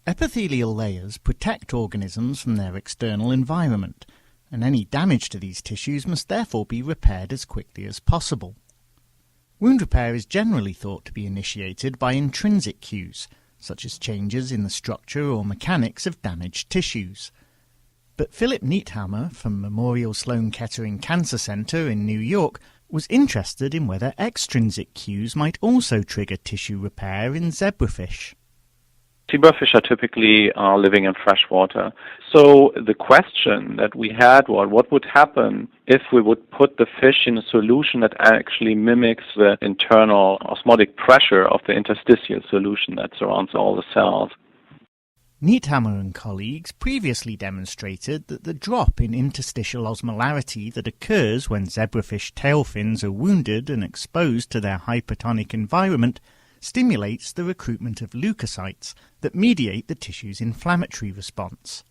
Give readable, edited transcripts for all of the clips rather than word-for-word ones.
Epithelial layers protect organisms from their external environment, and any damage to these tissues must therefore be repaired as quickly as possible. Wound repair is generally thought to be initiated by intrinsic cues, such as changes in the structure or mechanics of damaged tissues. But Philipp Niethammer from Memorial Sloan Kettering Cancer Center in New York was interested in whether extrinsic cues might also trigger tissue repair in zebrafish. Zebrafish are typically living in fresh water. So the question that we had was, what would happen if we would put the fish in a solution that actually mimics the internal osmotic pressure of the interstitial solution that surrounds all the cells? Niethammer and colleagues previously demonstrated that the drop in interstitial osmolarity that occurs when zebrafish tail fins are wounded and exposed to their hypotonic environment stimulates the recruitment of leukocytes that mediate the tissue's inflammatory response.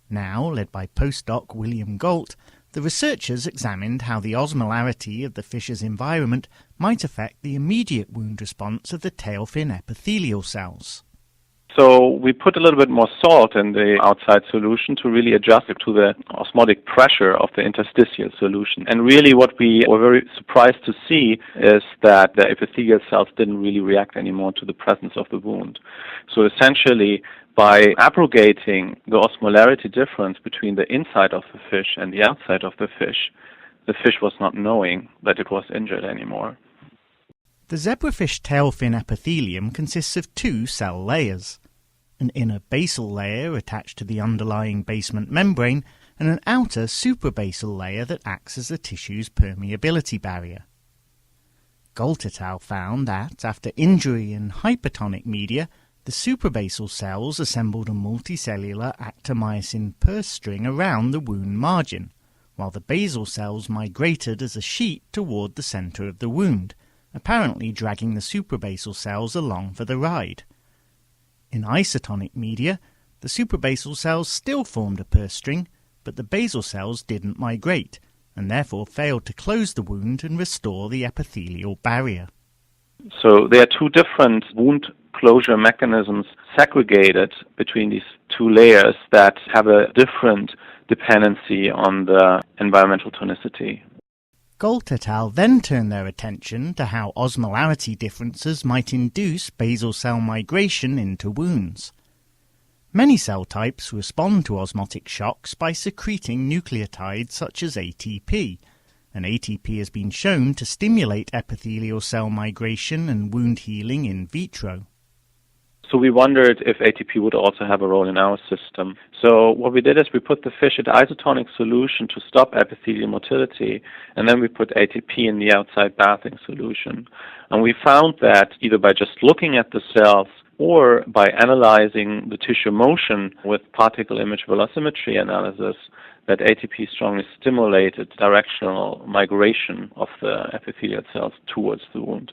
Now, led by postdoc William Gault, the researchers examined how the osmolarity of the fish's environment might affect the immediate wound response of the tail fin epithelial cells. So we put a little bit more salt in the outside solution to really adjust it to the osmotic pressure of the interstitial solution. And really what we were very surprised to see is that the epithelial cells didn't really react anymore to the presence of the wound. So essentially, by abrogating the osmolarity difference between the inside of the fish and the outside of the fish was not knowing that it was injured anymore. The zebrafish tail fin epithelium consists of two cell layers, an inner basal layer attached to the underlying basement membrane and an outer suprabasal layer that acts as the tissue's permeability barrier. Gault et al. Found that, after injury in hypotonic media, the suprabasal cells assembled a multicellular actomyosin purse string around the wound margin, while the basal cells migrated as a sheet toward the center of the wound, apparently dragging the suprabasal cells along for the ride. In isotonic media, the suprabasal cells still formed a purse string, but the basal cells didn't migrate, and therefore failed to close the wound and restore the epithelial barrier. So there are two different wound closure mechanisms segregated between these two layers that have a different dependency on the environmental tonicity. Gault et al. Then turned their attention to how osmolarity differences might induce basal cell migration into wounds. Many cell types respond to osmotic shocks by secreting nucleotides such as ATP, and ATP has been shown to stimulate epithelial cell migration and wound healing in vitro. So we wondered if ATP would also have a role in our system. So what we did is we put the fish in isotonic solution to stop epithelial motility, and then we put ATP in the outside bathing solution. And we found that either by just looking at the cells or by analyzing the tissue motion with particle image velocimetry analysis, that ATP strongly stimulated directional migration of the epithelial cells towards the wound.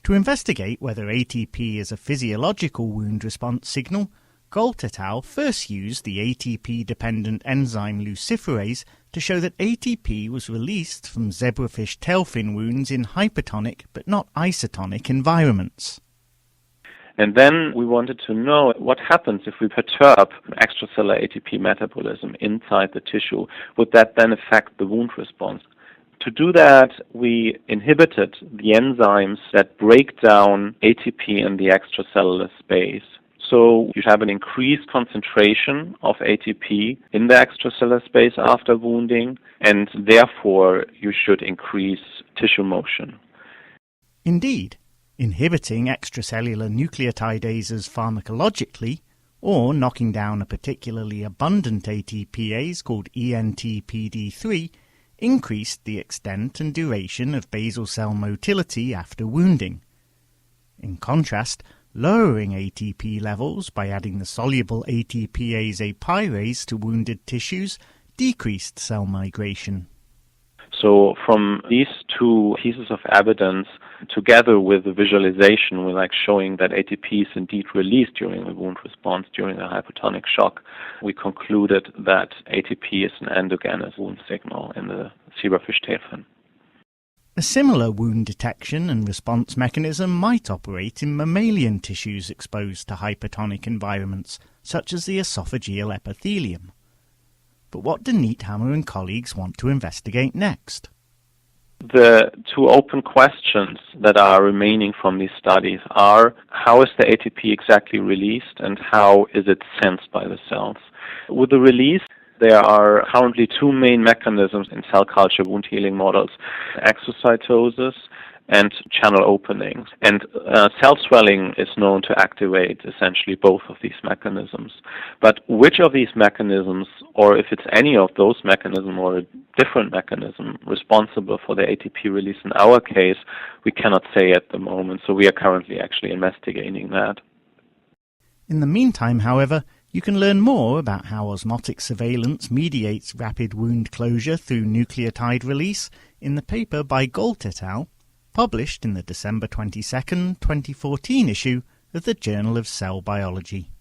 To investigate whether ATP is a physiological wound response signal, Gault et al. First used the ATP-dependent enzyme luciferase to show that ATP was released from zebrafish tailfin wounds in hypotonic but not isotonic environments. And then we wanted to know what happens if we perturb extracellular ATP metabolism inside the tissue. Would that then affect the wound response? To do that, we inhibited the enzymes that break down ATP in the extracellular space. So you have an increased concentration of ATP in the extracellular space after wounding, and therefore you should increase tissue motion. Indeed, inhibiting extracellular nucleotidases pharmacologically, or knocking down a particularly abundant ATPase called ENTPD3, increased the extent and duration of basal cell motility after wounding. In contrast, lowering ATP levels by adding the soluble ATPase apyrase to wounded tissues decreased cell migration. So from these two pieces of evidence, together with the visualization, we're showing that ATP is indeed released during the wound response during a hypotonic shock. We concluded that ATP is an endogenous wound signal in the zebrafish tail fin. A similar wound detection and response mechanism might operate in mammalian tissues exposed to hypotonic environments, such as the esophageal epithelium. But what do Niethammer and colleagues want to investigate next? The two open questions that are remaining from these studies are: how is the ATP exactly released, and how is it sensed by the cells? With the release, there are currently two main mechanisms in cell culture wound healing models: exocytosis and channel openings. And cell swelling is known to activate essentially both of these mechanisms. But which of these mechanisms, or if it's any of those mechanisms or a different mechanism responsible for the ATP release in our case, we cannot say at the moment. So we are currently actually investigating that. In the meantime, however, you can learn more about how osmotic surveillance mediates rapid wound closure through nucleotide release in the paper by Gault et al., published in the December 22, 2014 issue of the Journal of Cell Biology.